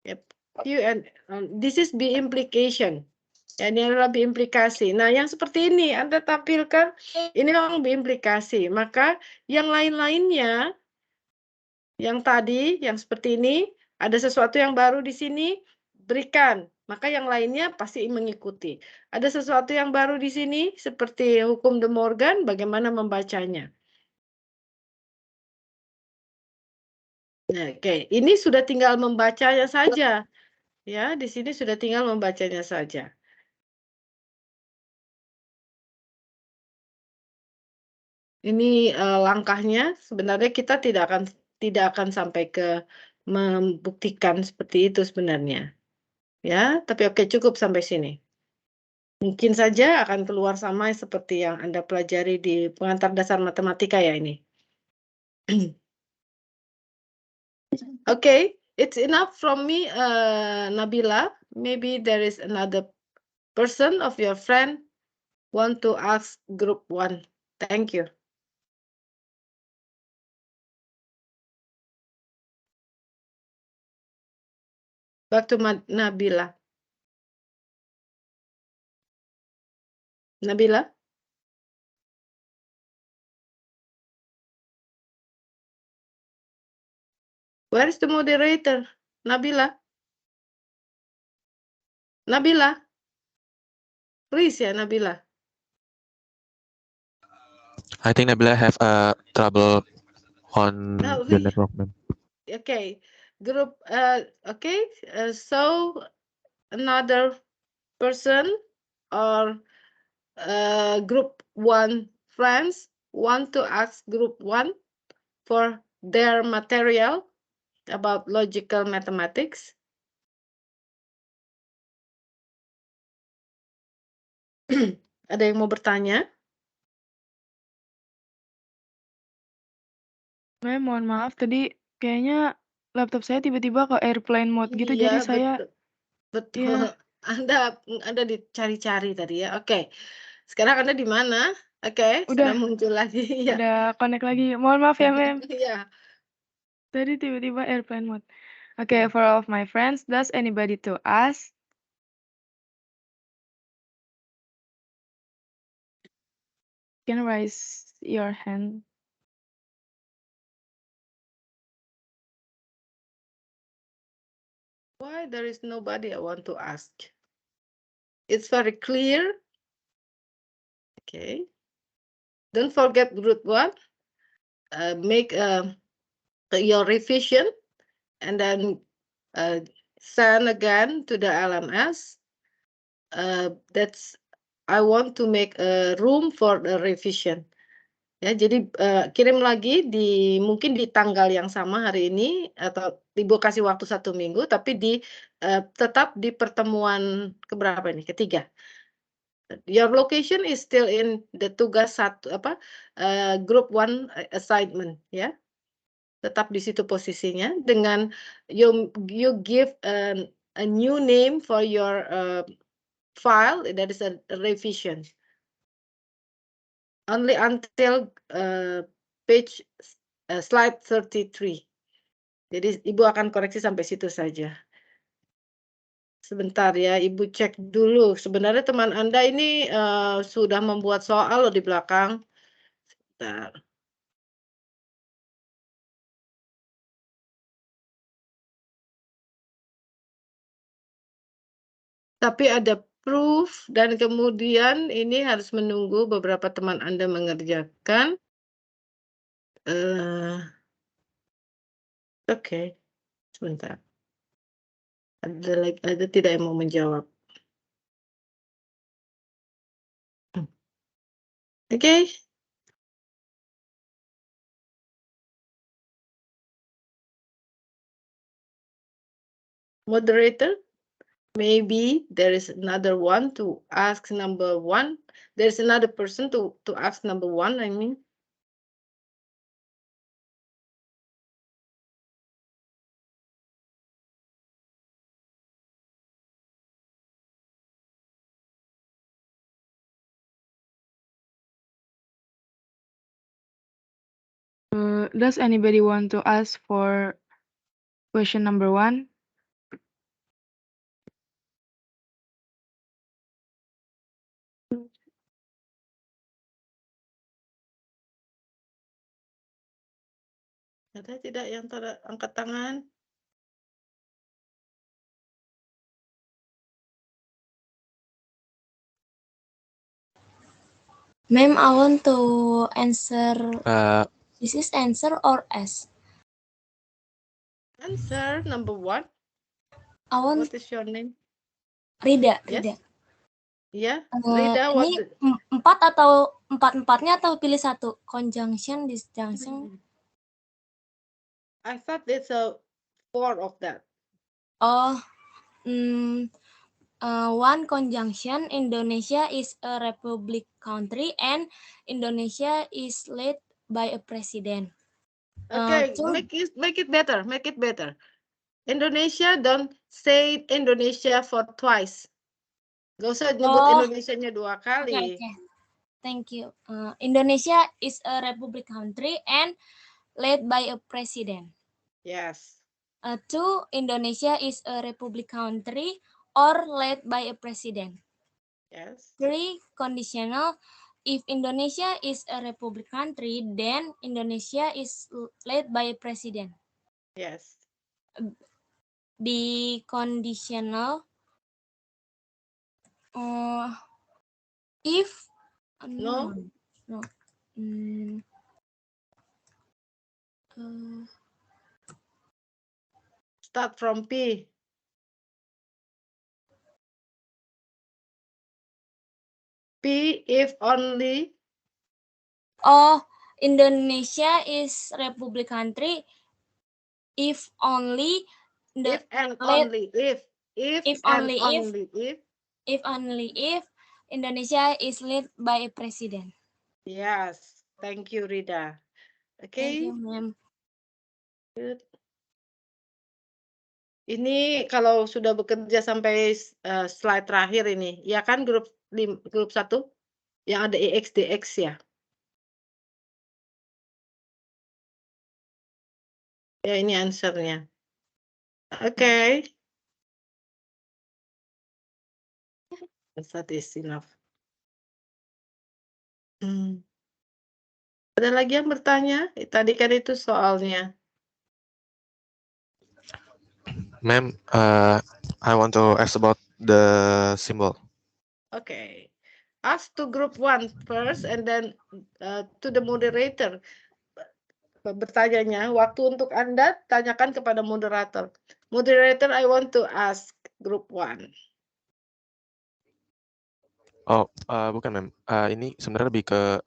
Yep. Q and this is B implication. Ya, ini adalah B implikasi. Nah, yang seperti ini Anda tampilkan, ini memang B implikasi. Maka yang lain-lainnya, yang tadi, yang seperti ini, ada sesuatu yang baru di sini, berikan. Maka yang lainnya pasti mengikuti. Ada sesuatu yang baru di sini, seperti hukum De Morgan, bagaimana membacanya. Nah, oke, ini sudah tinggal membacanya saja. Ya, di sini sudah tinggal membacanya saja. Ini langkahnya. Sebenarnya kita tidak akan sampai ke membuktikan seperti itu sebenarnya. Ya, tapi oke, cukup sampai sini. Mungkin saja akan keluar sama seperti yang Anda pelajari di pengantar dasar matematika ya ini. Okay, it's enough from me, Nabila. Maybe there is another person of your friend want to ask group 1. Thank you. Back to Nabila. Nabila? Where is the moderator? Nabila? Nabila? Please ya, Nabila. I think Nabila have trouble on Oh, the network, ma'am. Okay, group. Okay, so another person or group 1 friends want to ask group 1 for their material about logical mathematics. Ada yang mau bertanya? Mohon maaf tadi kayaknya laptop saya tiba-tiba ke airplane mode gitu, Iya, jadi saya betul. Iya. Anda dicari-cari tadi ya. Oke. Sekarang Anda di mana? Oke, sudah Udah. muncul lagi. Iya. udah connect lagi. Mohon maaf ya, Mem. Iya. Tadi tiba-tiba airplane mode. Okay, for all of my friends, does anybody to ask? Can raise your hand. Why there is nobody I want to ask? It's very clear. Okay. Don't forget group 1. Make your revision and then send again to the LMS. I want to make a room for the revision. Ya, jadi kirim lagi mungkin di tanggal yang sama hari ini atau Ibu kasih waktu 1 minggu, tapi tetap di pertemuan keberapa ini? Ketiga. Your location is still in the tugas group 1 assignment ya. Tetap di situ posisinya dengan you give a new name for your file, that is a revision. Only until page slide 33. Jadi Ibu akan koreksi sampai situ saja. Sebentar ya, Ibu cek dulu. Sebenarnya teman Anda ini sudah membuat soal loh di belakang. Sebentar. Tapi ada proof dan kemudian ini harus menunggu beberapa teman Anda mengerjakan. Oke, sebentar. Ada tidak yang mau menjawab? Oke. Moderator, maybe there is another one to ask number 1. There's another person to ask number 1, I mean. Does anybody want to ask for question number 1? Ada tidak yang angkat tangan? Ma'am, I want to answer. This is answer or S? Answer number 1. I want. What is your name? Rida. Yes. Rida. Ya, Rida. Ini 4 atau 4-4-nya atau pilih 1? Conjunction, disjunction. I thought it's a 4 of that. Oh, One conjunction, Indonesia is a republic country and Indonesia is led by a president. Okay, make it better. Make it better. Indonesia, don't say Indonesia for twice. Gak usah nyebut Indonesianya 2 kali. Okay. Thank you. Indonesia is a republic country and led by a president. Yes. 2. Indonesia is a republic country or led by a president. Yes. 3. Conditional. If Indonesia is a republic country, then Indonesia is led by a president. Yes. The conditional. If No. Start from P. P if only. Indonesia is republic country if only If only if Indonesia is led by a president. Yes, thank you, Rida. Okay. Thank you, ma'am. Good. Ini kalau sudah bekerja sampai slide terakhir ini, ya kan grup 1 yang ada EX DX ya. Ya ini answernya. Oke. That is enough. Ada lagi yang bertanya? Tadi kan itu soalnya. Ma'am, I want to ask about the symbol. Okay. Ask to group 1 first and then to the moderator. Bertanyanya, waktu untuk Anda tanyakan kepada moderator. Moderator, I want to ask group 1. Oh, bukan, ma'am. Ini sebenarnya lebih ke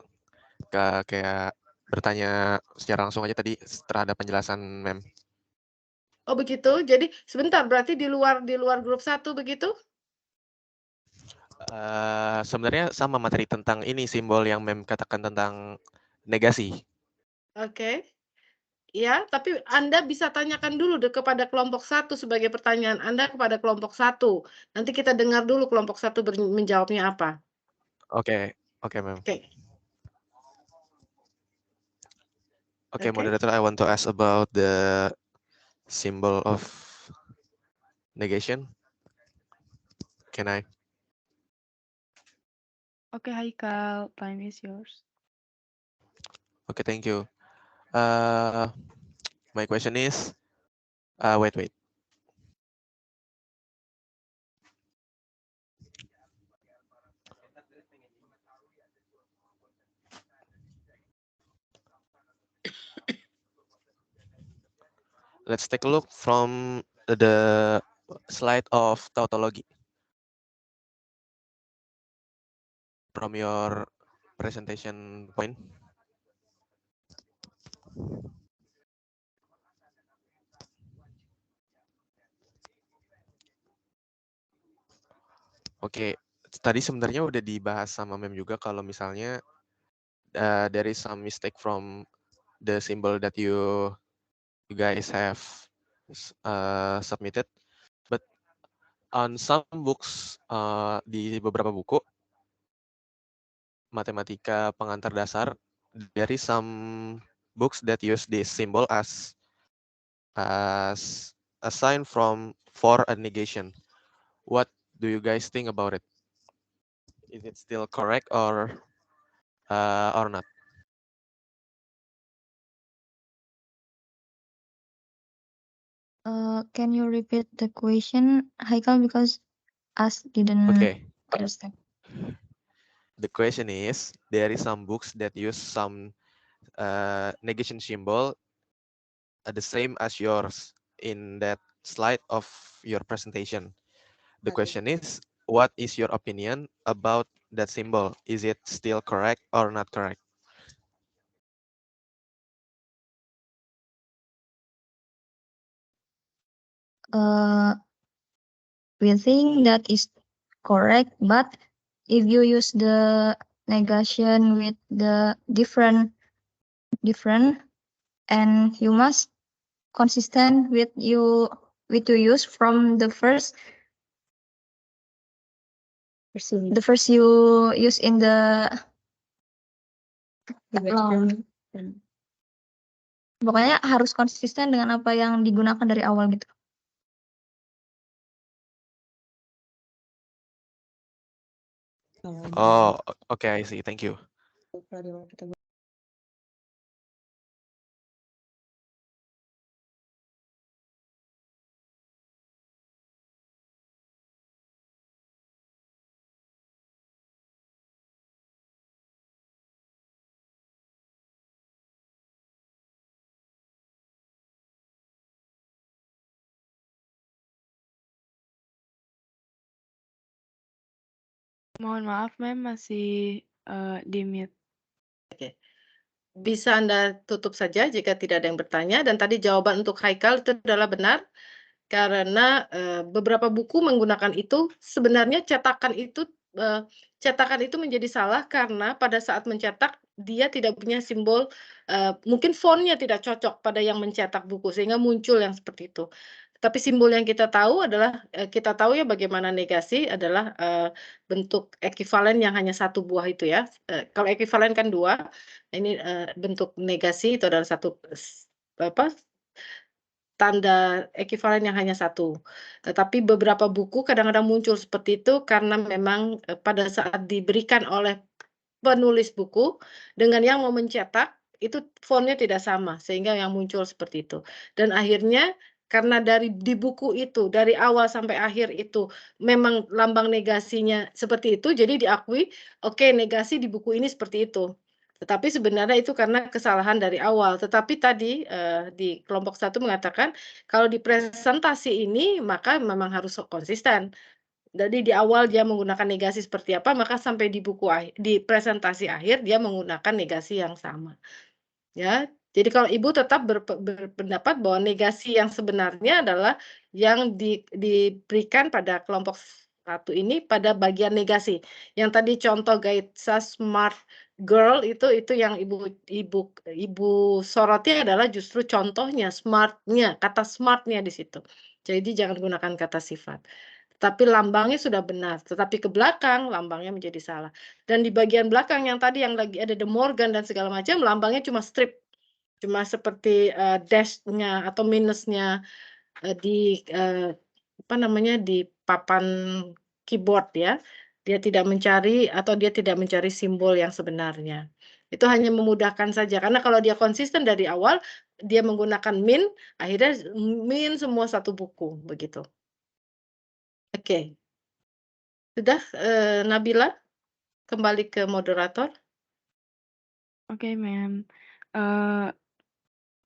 kayak bertanya secara langsung aja tadi terhadap penjelasan, ma'am. Oh begitu. Jadi sebentar, berarti di luar grup 1 begitu? Sebenarnya sama materi tentang ini simbol yang ma'am katakan tentang negasi. Oke. Ya, tapi Anda bisa tanyakan dulu kepada kelompok 1 sebagai pertanyaan Anda kepada kelompok 1. Nanti kita dengar dulu kelompok 1 menjawabnya apa. Oke, ma'am. Oke. Okay, moderator, I want to ask about the symbol of negation. Can I? Okay, Haikal, time is yours. Okay, thank you. My question is, wait. Let's take a look from the slide of tautology. From your presentation point. Oke, tadi sebenarnya udah dibahas sama mem juga kalau misalnya there is some mistake from the symbol that you guys have submitted, but on some books, di beberapa buku matematika pengantar dasar, there is some books that use this symbol as a sign for a negation. What do you guys think about it? Is it still correct or not? Can you repeat the question, Haikal, because us didn't understand. The question is, there is some books that use some negation symbol the same as yours in that slide of your presentation. The question is, what is your opinion about that symbol? Is it still correct or not correct? We think that is correct, but if you use the negation with the different, and you must consistent with you use from the first you use in the pokoknya harus konsisten dengan apa yang digunakan dari awal gitu. Oh, okay, I see. Thank you. Mohon maaf, Mem, masih di mute. Oke. Bisa Anda tutup saja jika tidak ada yang bertanya. Dan tadi jawaban untuk Haikal itu adalah benar. Karena beberapa buku menggunakan itu, sebenarnya cetakan itu menjadi salah karena pada saat mencetak, dia tidak punya simbol, mungkin fontnya tidak cocok pada yang mencetak buku, sehingga muncul yang seperti itu. Tapi simbol yang kita tahu adalah, kita tahu ya bagaimana negasi adalah bentuk ekivalen yang hanya satu buah itu ya. Kalau ekivalen kan dua, ini bentuk negasi itu adalah satu tanda ekivalen yang hanya satu. Tetapi beberapa buku kadang-kadang muncul seperti itu karena memang pada saat diberikan oleh penulis buku dengan yang mau mencetak, itu fontnya tidak sama, sehingga yang muncul seperti itu. Dan akhirnya karena di buku itu, dari awal sampai akhir itu memang lambang negasinya seperti itu, jadi diakui, oke negasi di buku ini seperti itu. Tetapi sebenarnya itu karena kesalahan dari awal. Tetapi tadi di kelompok 1 mengatakan, kalau di presentasi ini maka memang harus konsisten. Jadi di awal dia menggunakan negasi seperti apa, maka sampai di presentasi akhir dia menggunakan negasi yang sama. Ya, jadi kalau Ibu tetap berpendapat bahwa negasi yang sebenarnya adalah yang diberikan pada kelompok 1 ini pada bagian negasi. Yang tadi contoh Gaitsa Smart Girl itu yang Ibu soroti adalah justru contohnya, smart-nya, kata smart-nya di situ. Jadi jangan gunakan kata sifat. Tapi lambangnya sudah benar, tetapi ke belakang lambangnya menjadi salah. Dan di bagian belakang yang tadi yang lagi ada De Morgan dan segala macam, lambangnya cuma strip. Cuma seperti dash-nya atau minusnya di di papan keyboard ya. Dia tidak mencari atau dia tidak mencari simbol yang sebenarnya. Itu hanya memudahkan saja karena kalau dia konsisten dari awal dia menggunakan min, akhirnya min semua satu buku begitu. Oke. Sudah Nabila kembali ke moderator. Okay, ma'am.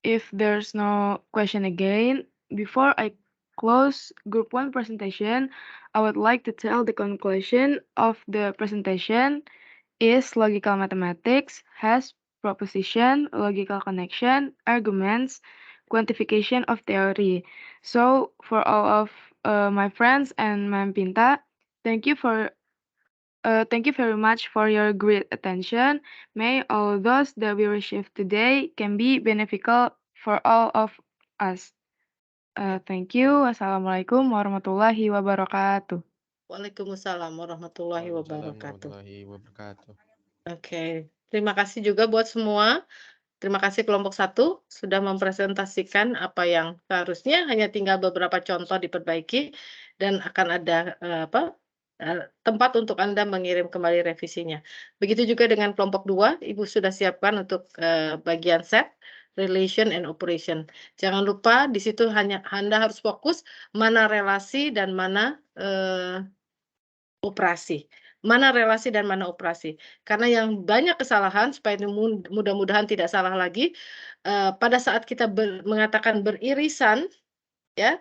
If there's no question again, before I close group 1 presentation, I would like to tell the conclusion of the presentation is logical mathematics has proposition, logical connection, arguments, quantification of theory. So for all of my friends and Ma'am Pinta, thank you very much for your great attention. May all those that we received today can be beneficial for all of us. Thank you. Wassalamualaikum warahmatullahi wabarakatuh. Waalaikumsalam warahmatullahi wabarakatuh. Warahmatullahi wabarakatuh. Oke, terima kasih juga buat semua. Terima kasih kelompok 1 sudah mempresentasikan apa yang seharusnya, hanya tinggal beberapa contoh diperbaiki dan akan ada tempat untuk Anda mengirim kembali revisinya. Begitu juga dengan kelompok 2, Ibu sudah siapkan untuk bagian set, relation and operation. Jangan lupa di situ hanya Anda harus fokus mana relasi dan mana operasi. Mana relasi dan mana operasi. Karena yang banyak kesalahan, supaya mudah-mudahan tidak salah lagi, pada saat kita mengatakan beririsan, ya,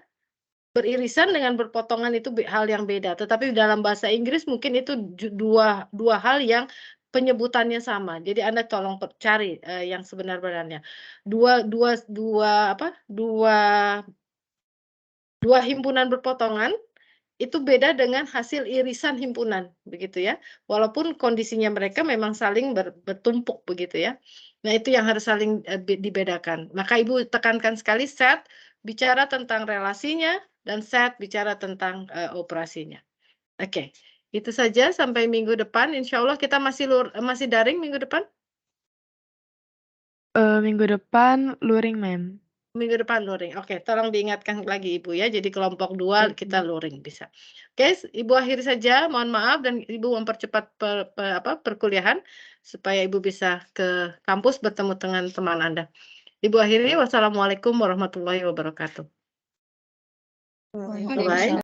beririsan dengan berpotongan itu hal yang beda. Tetapi dalam bahasa Inggris mungkin itu dua hal yang penyebutannya sama. Jadi Anda tolong cari yang sebenar-benarnya. Dua himpunan berpotongan itu beda dengan hasil irisan himpunan, begitu ya. Walaupun kondisinya mereka memang saling bertumpuk begitu ya. Nah, itu yang harus saling dibedakan. Maka Ibu tekankan sekali set bicara tentang relasinya dan set bicara tentang operasinya. Oke, itu saja sampai minggu depan. Insya Allah kita masih daring minggu depan. Minggu depan luring, Ma'am. Minggu depan luring. Oke, tolong diingatkan lagi Ibu ya. Jadi kelompok 2 kita luring bisa. Oke, Ibu akhiri saja. Mohon maaf dan Ibu mempercepat perkuliahan supaya Ibu bisa ke kampus bertemu dengan teman Anda. Ibu akhiri. Wassalamualaikum warahmatullahi wabarakatuh. Bye.